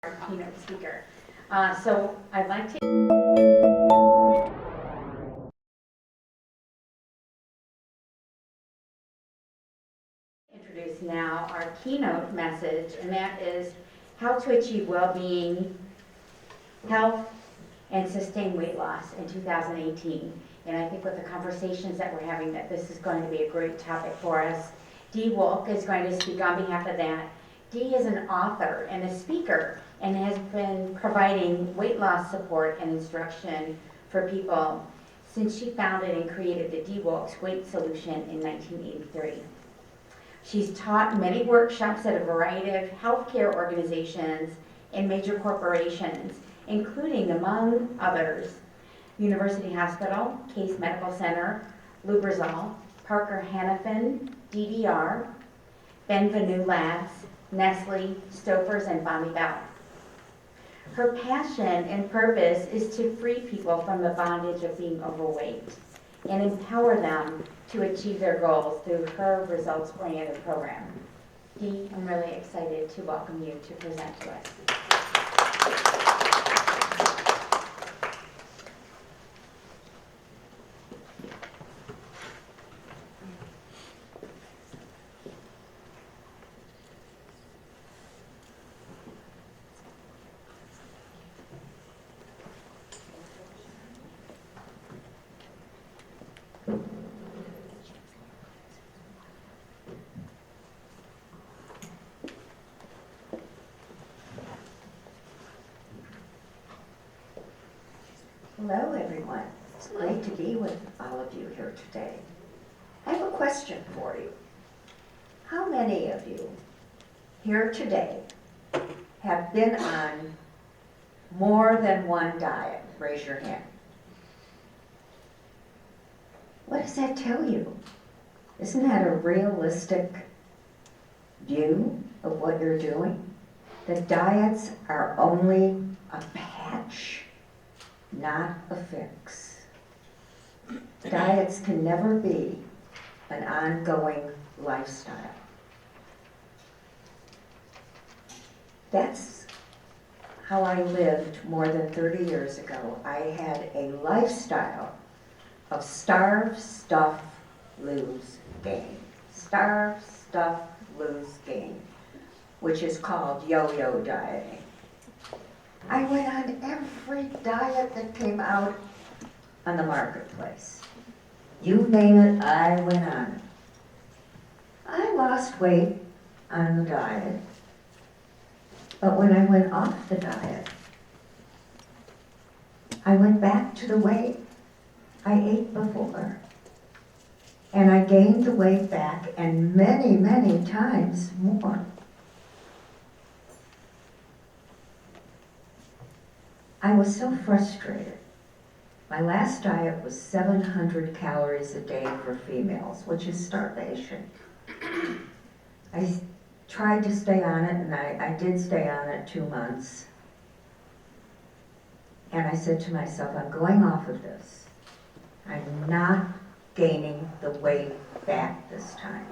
our keynote speaker. So I'd like to introduce now our keynote message, and that is how to achieve well-being, health, and sustain weight loss in 2018. And I think with the conversations that we're having, that this is going to be a great topic for us. Dee Wolk is going to speak on behalf of that. Dee is an author and a speaker and has been providing weight loss support and instruction for people since she founded and created the Dee Wolk's Weight Solution in 1983. She's taught many workshops at a variety of healthcare organizations and major corporations, including, among others, University Hospital, Case Medical Center, Lubrizol, Parker Hannifin, DDR, Benvenue Labs, Nestle, Stouffer's, and Bonnie Bell. Her passion and purpose is to free people from the bondage of being overweight and empower them to achieve their goals through her results-oriented program. Dee, I'm really excited to welcome you to present to us. Hello, everyone. It's great to be with all of you here today. I have a question for you. How many of you here today have been on more than one diet? Raise your hand. What does that tell you? Isn't that a realistic view of what you're doing? The diets are only a patch, not a fix. Diets can never be an ongoing lifestyle. That's how I lived more than 30 years ago. I had a lifestyle of starve, stuff, lose, gain. Starve, stuff, lose, gain, which is called yo-yo dieting. I went on every diet that came out on the marketplace. You name it, I went on it. I lost weight on the diet, but when I went off the diet, I went back to the weight I ate before. And I gained the weight back, and many, many times more. I was so frustrated. My last diet was 700 calories a day for females, which is starvation. I tried to stay on it, and I did stay on it 2 months. And I said to myself, I'm going off of this. I'm not gaining the weight back this time.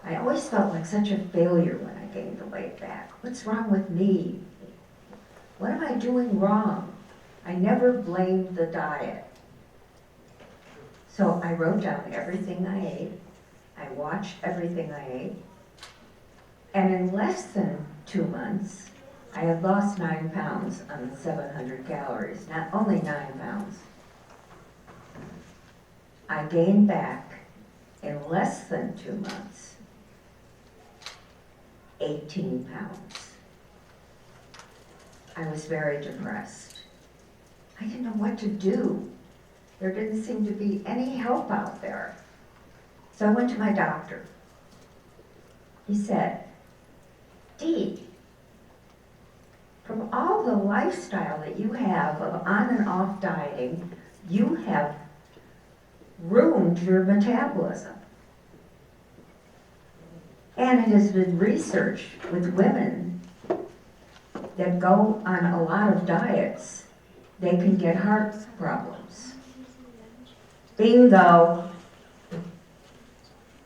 I always felt like such a failure when I gained the weight back. What's wrong with me? What am I doing wrong? I never blamed the diet. So I wrote down everything I ate. I watched everything I ate. And in less than 2 months, I had lost 9 pounds on the 700 calories, not only 9 pounds. I gained back in less than 2 months, 18 pounds. I was very depressed. I didn't know what to do. There didn't seem to be any help out there. So I went to my doctor. He said, Dee, from all the lifestyle that you have of on and off dieting, you have ruined your metabolism. And it has been researched with women that go on a lot of diets, they can get heart problems. Bingo!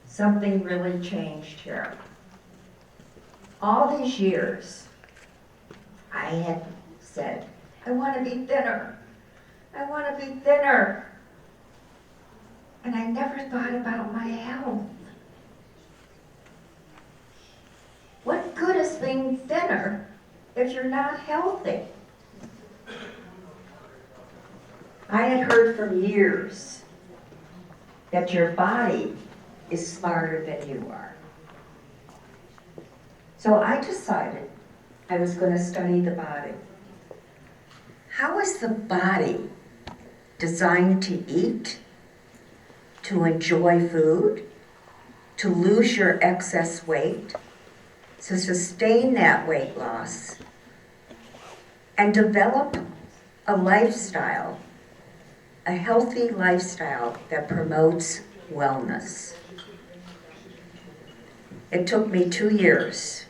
Something really changed here. all these years, I had said, I want to be thinner. I want to be thinner. And I never thought about my health. What good is being thinner if you're not healthy? I had heard for years that your body is smarter than you are. So I decided I was going to study the body. How is the body designed to eat, to enjoy food, to lose your excess weight, to sustain that weight loss, and develop a lifestyle, a healthy lifestyle that promotes wellness? It took me 2 years.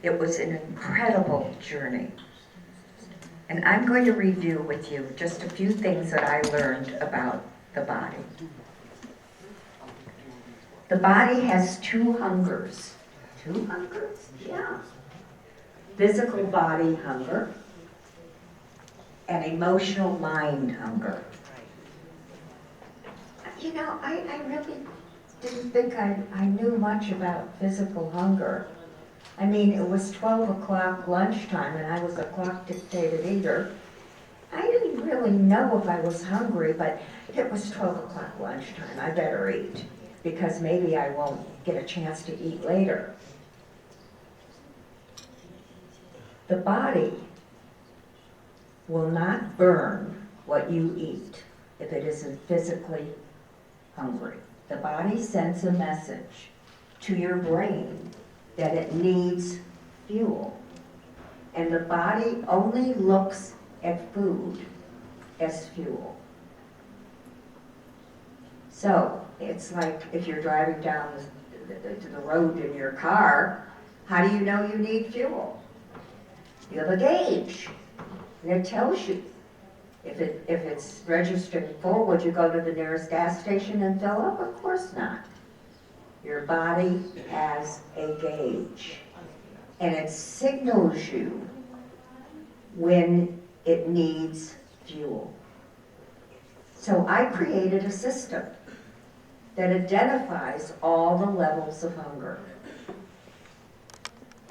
It was an incredible journey. And I'm going to review with you just a few things that I learned about the body. The body has 2 hungers. 2 hungers? Yeah. Physical body hunger and emotional mind hunger. You know, I really didn't think I knew much about physical hunger. I mean, it was 12 o'clock lunchtime and I was a clock-dictated eater. I didn't really know if I was hungry, but it was 12 o'clock lunchtime. I better eat because maybe I won't get a chance to eat later. The body will not burn what you eat if it isn't physically hungry. The body sends a message to your brain that it needs fuel. And the body only looks at food as fuel. So it's like if you're driving down the road in your car, how do you know you need fuel? You have a gauge, and it tells you. If it's registered full, would you go to the nearest gas station and fill up? Of course not. Your body has a gauge, and it signals you when it needs fuel. So I created a system that identifies all the levels of hunger.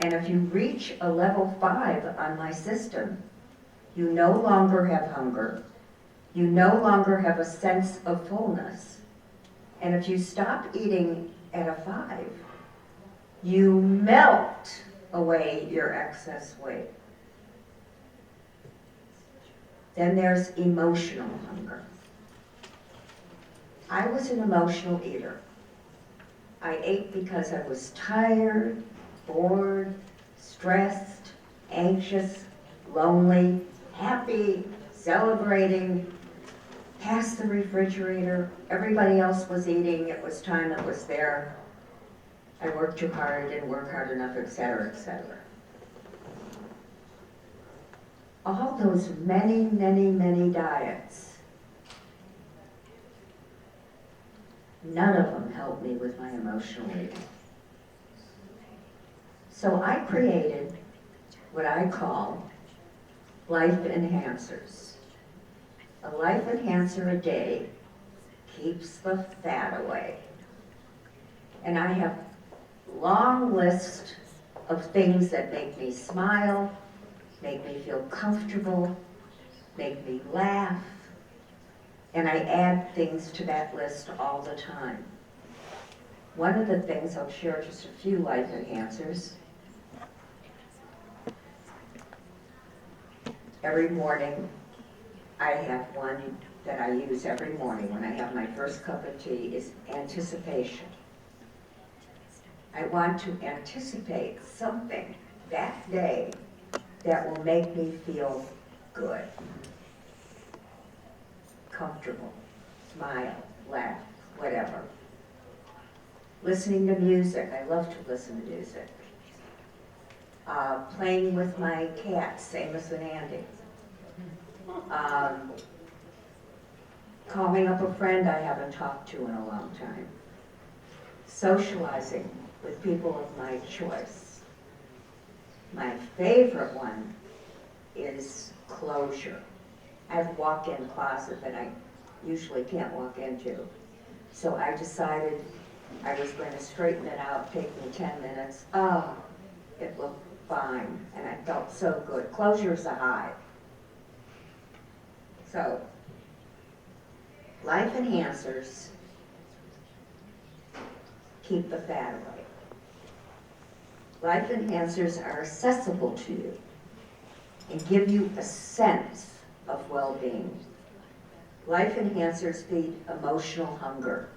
And if you reach a level 5 on my system, you no longer have hunger. You no longer have a sense of fullness. And if you stop eating at a 5, you melt away your excess weight. Then there's emotional hunger. I was an emotional eater. I ate because I was tired, bored, stressed, anxious, lonely, happy, celebrating, past the refrigerator. Everybody else was eating. It was time that was there. I worked too hard, I didn't work hard enough, etc., etc. All those many, many, many diets, none of them helped me with my emotional eating. So I created what I call life enhancers. A life enhancer a day keeps the fat away. And I have a long list of things that make me smile, make me feel comfortable, make me laugh, and I add things to that list all the time. One of the things, I'll share just a few life enhancers. Every morning, I have one that I use every morning when I have my first cup of tea, is anticipation. I want to anticipate something that day that will make me feel good, comfortable, smile, laugh, whatever. Listening to music, I love to listen to music. Playing with my cats, Amos and Andy. Calling up a friend I haven't talked to in a long time. Socializing with people of my choice. My favorite one is closure. I have a walk-in closet that I usually can't walk into. So I decided I was going to straighten it out, take me 10 minutes. Oh, it looked fine, and I felt so good. Closure's a high. So, life enhancers keep the fat away. Life enhancers are accessible to you and give you a sense of well-being. Life enhancers feed emotional hunger.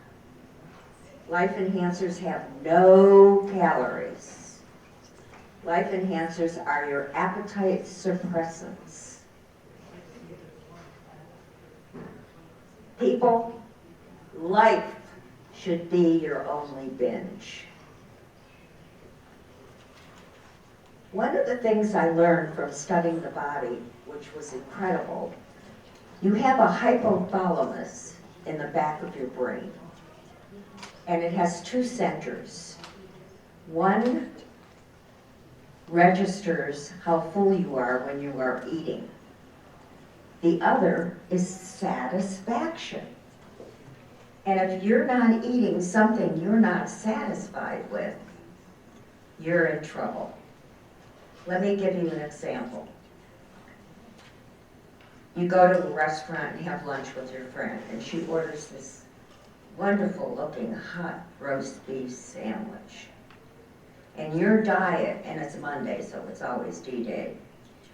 Life enhancers have no calories. Life enhancers are your appetite suppressants. People, life should be your only binge. One of the things I learned from studying the body, which was incredible, you have a hypothalamus in the back of your brain, and it has two centers. One registers how full you are when you are eating. The other is satisfaction. And if you're not eating something you're not satisfied with, you're in trouble. Let me give you an example. You go to a restaurant and have lunch with your friend, and she orders this wonderful looking hot roast beef sandwich. And your diet, and it's Monday, so it's always D-Day,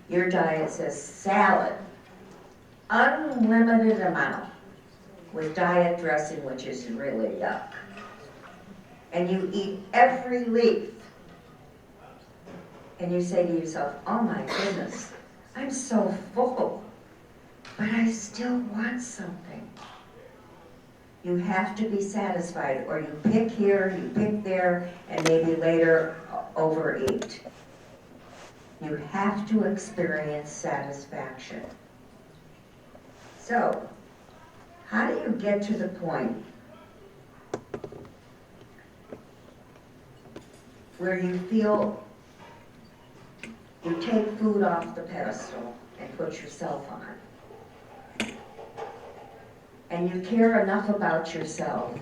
your diet says salad, unlimited amount, with diet dressing, which is really yuck. And you eat every leaf. And you say to yourself, oh my goodness, I'm so full, but I still want something. You have to be satisfied, or you pick here, you pick there, and maybe later overeat. You have to experience satisfaction. So, how do you get to the point where you feel you take food off the pedestal and put yourself on? And you care enough about yourself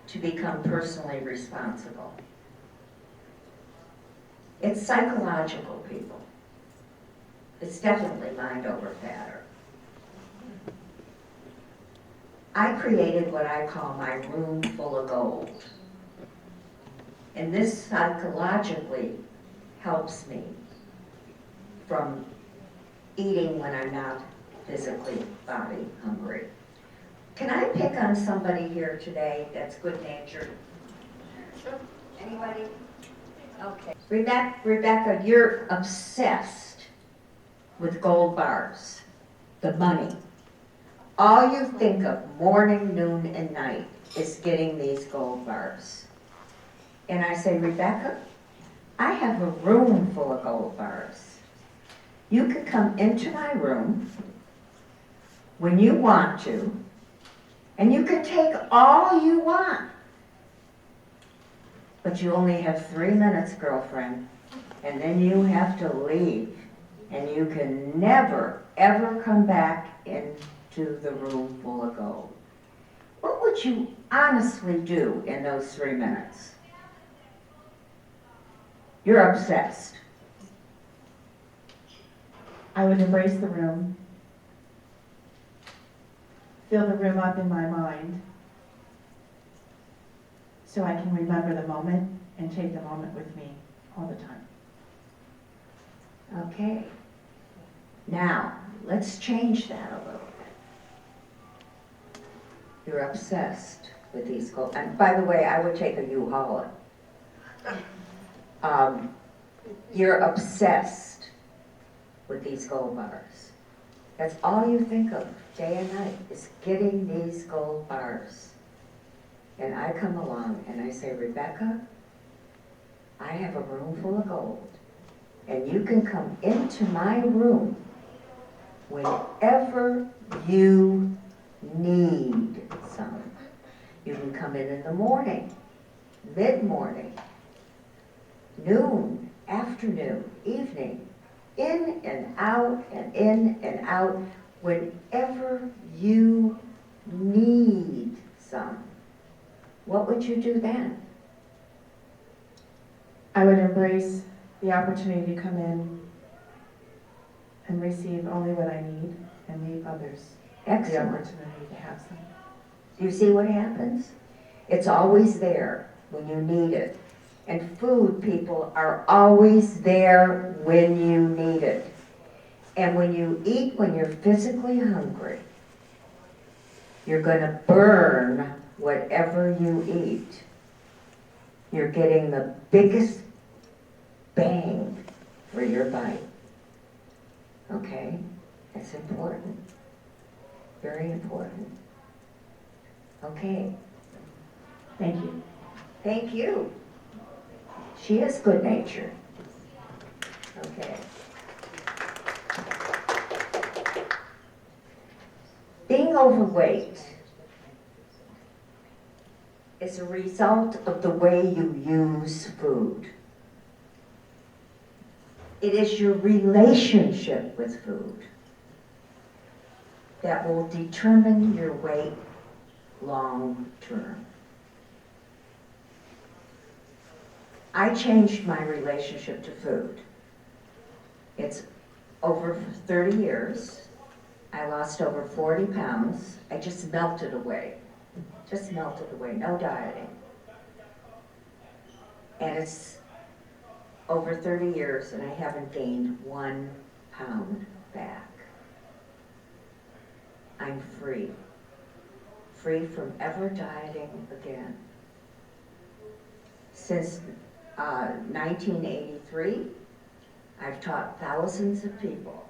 to become personally responsible. It's psychological, people. It's definitely mind over matter. I created what I call my room full of gold. And this psychologically helps me from eating when I'm not physically body hungry. Can I pick on somebody here today that's good-natured? Sure. Anybody? Okay. Rebecca, you're obsessed with gold bars, the money. All you think of morning, noon, and night is getting these gold bars. And I say, Rebecca, I have a room full of gold bars. You can come into my room when you want to, and you can take all you want. But you only have 3 minutes, girlfriend, and then you have to leave. And you can never, ever come back into the room full of gold. What would you honestly do in those 3 minutes? You're obsessed. I would embrace the room, fill the room up in my mind, so I can remember the moment and take the moment with me all the time. Okay. Now, let's change that a little bit. You're obsessed with these gold. And by the way, I would take a U-Haul. You're obsessed with these gold bars. That's all you think of day and night, is getting these gold bars. And I come along and I say, Rebecca, I have a room full of gold, and you can come into my room whenever you need some. You can come in the morning, mid-morning, noon, afternoon, evening, in and out and in and out, whenever you need some. What would you do then? I would embrace the opportunity to come in and receive only what I need and leave others the Excellent. opportunity to have some. You see what happens? It's always there when you need it. And food, people, are always there when you need it. And when you eat when you're physically hungry, you're going to burn whatever you eat. You're getting the biggest bang for your bite. Okay? That's important. Very important. Okay. Thank you. Thank you. She is good natured. Okay. Being overweight is a result of the way you use food. It is your relationship with food that will determine your weight long term. I changed my relationship to food. It's over 30 years. I lost over 40 pounds. I just melted away. Just melted away, no dieting. And it's over 30 years and I haven't gained 1 pound back. I'm free. Free from ever dieting again. Since 1983, I've taught thousands of people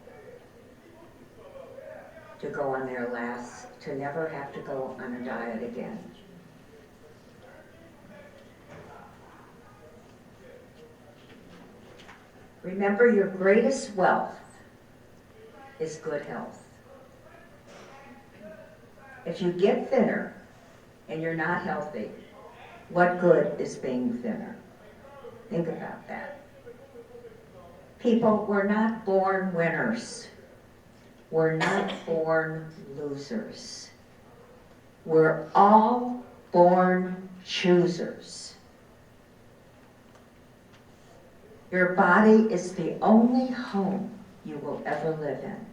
to go on their last, to never have to go on a diet again. Remember, your greatest wealth is good health. If you get thinner and you're not healthy, what good is being thinner? Think about that. People, we're not born winners. We're not born losers. We're all born choosers. Your body is the only home you will ever live in.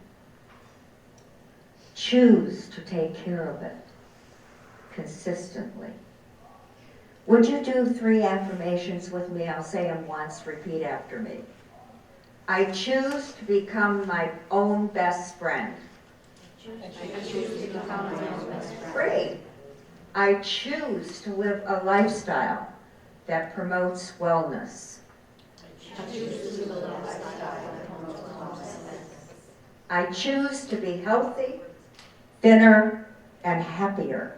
Choose to take care of it consistently. Would you do 3 affirmations with me? I'll say them once, repeat after me. I choose to become my own best friend. Great. I choose to live a lifestyle that promotes wellness. I choose to be healthy, thinner, and happier.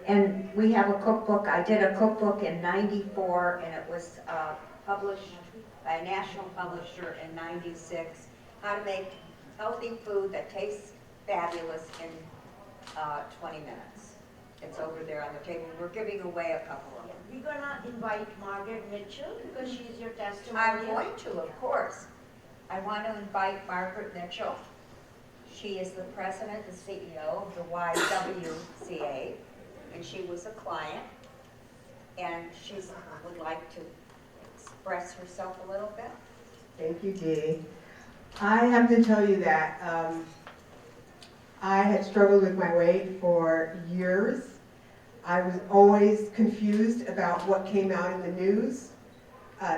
And we have a cookbook. I did a cookbook in '94, and it was published by a national publisher in '96. How to make healthy food that tastes fabulous in 20 minutes. It's over there on the table. We're giving away a couple of them. We're gonna invite Margaret Mitchell because she's your testimonial. I'm going to, of course. I want to invite Margaret Mitchell. She is the president and CEO of the YWCA, and she was a client, and she would like to express herself a little bit. Thank you, Dee. I have to tell you that I had struggled with my weight for years. I was always confused about what came out in the news.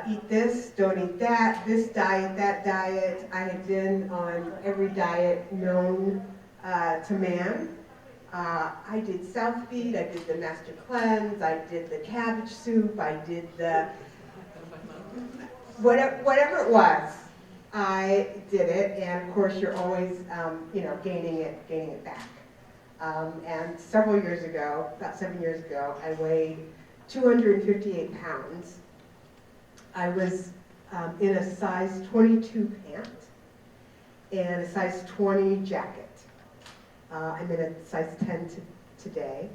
Eat this, don't eat that, this diet, that diet. I had been on every diet known to man. I did South Beat, I did the Master Cleanse, I did the cabbage soup, I did the whatever it was. I did it, and of course you're always, gaining it back. And several years ago, about 7 years ago, I weighed 258 pounds. I was in a size 22 pant and a size 20 jacket. I'm in a size 10 today.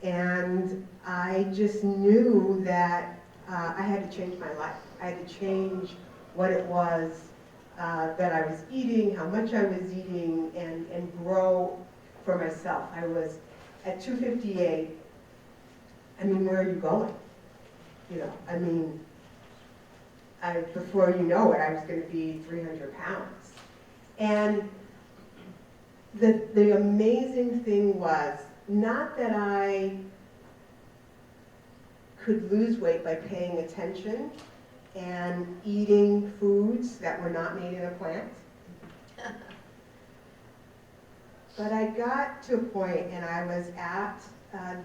And I just knew that I had to change my life. I had to change what it was that I was eating, how much I was eating, and grow for myself. I was at 258. I mean, where are you going? You know, I mean, before you know it, I was going to be 300 pounds. And the amazing thing was, not that I could lose weight by paying attention and eating foods that were not made in a plant. But I got to a point, and I was at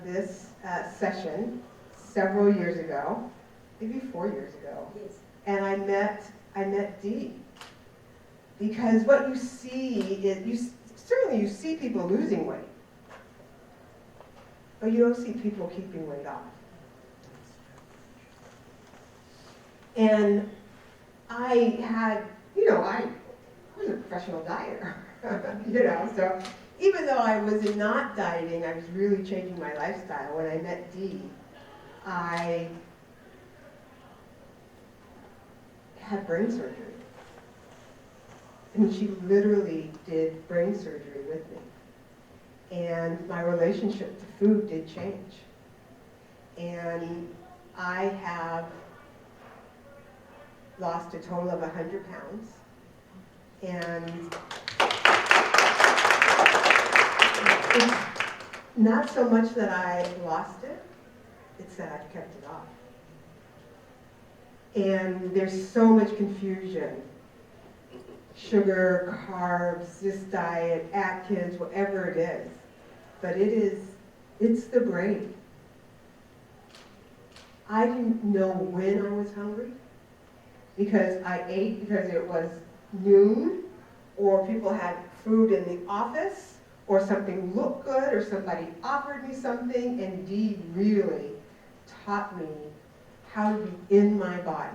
this session several years ago, maybe 4 years ago, and I met Dee. Because what you see is, certainly you see people losing weight, but you don't see people keeping weight off. And I had, you know, I was a professional dieter, you know, so even though I was not dieting, I was really changing my lifestyle. When I met Dee, I had brain surgery. I mean, she literally did brain surgery with me. And my relationship to food did change. And I have lost a total of 100 pounds. And it's not so much that I lost it, it's that I've kept it off. And there's so much confusion. Sugar, carbs, this diet, Atkins, whatever it is. But it's the brain. I didn't know when I was hungry because I ate because it was noon, or people had food in the office, or something looked good, or somebody offered me something, and Dee really taught me how to be in my body.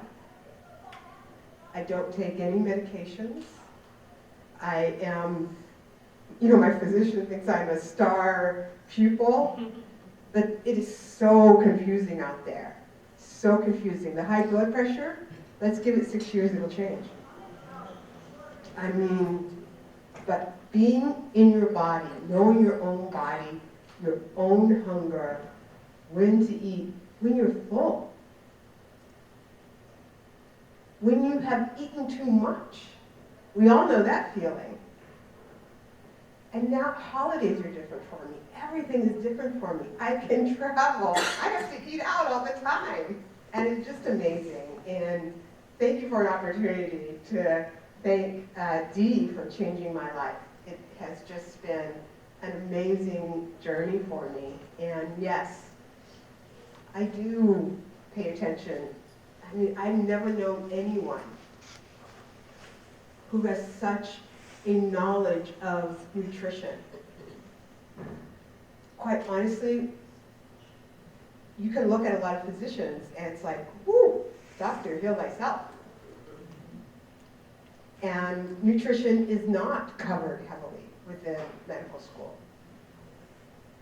I don't take any medications. I am, you know, my physician thinks I'm a star pupil, but it is so confusing out there. So confusing. The high blood pressure, let's give it 6 years, it'll change. I mean, but being in your body, knowing your own body, your own hunger, when to eat, when you're full, when you have eaten too much. We all know that feeling. And now holidays are different for me. Everything is different for me. I can travel. I have to eat out all the time. And it's just amazing. And thank you for an opportunity to thank Dee for changing my life. It has just been an amazing journey for me. And yes, I do pay attention. I mean, I've never known anyone who has such a knowledge of nutrition. Quite honestly, you can look at a lot of physicians and it's like, whoo, doctor, heal thyself. And nutrition is not covered heavily within medical school.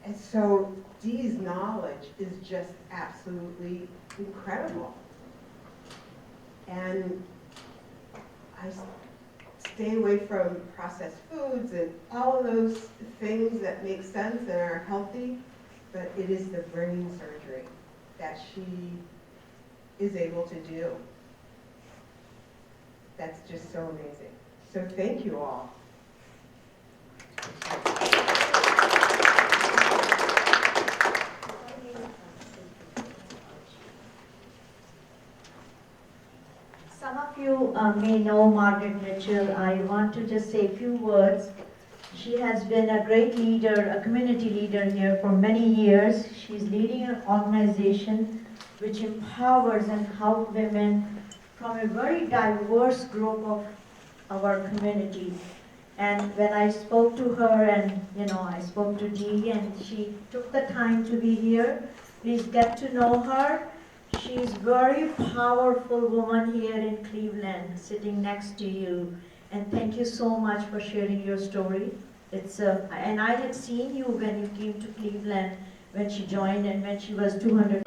And so Dee's knowledge is just absolutely incredible. And I stay away from processed foods and all of those things that make sense and are healthy, but it is the brain surgery that she is able to do. That's just so amazing. So thank you all. Some of you may know Margaret Mitchell. I want to just say a few words. She has been a great leader, a community leader here for many years. She's leading an organization which empowers and helps women from a very diverse group of our community. And when I spoke to her and, I spoke to Dee and she took the time to be here, please get to know her. She's a very powerful woman here in Cleveland, sitting next to you. And thank you so much for sharing your story. And I had seen you when you came to Cleveland when she joined and when she was 200.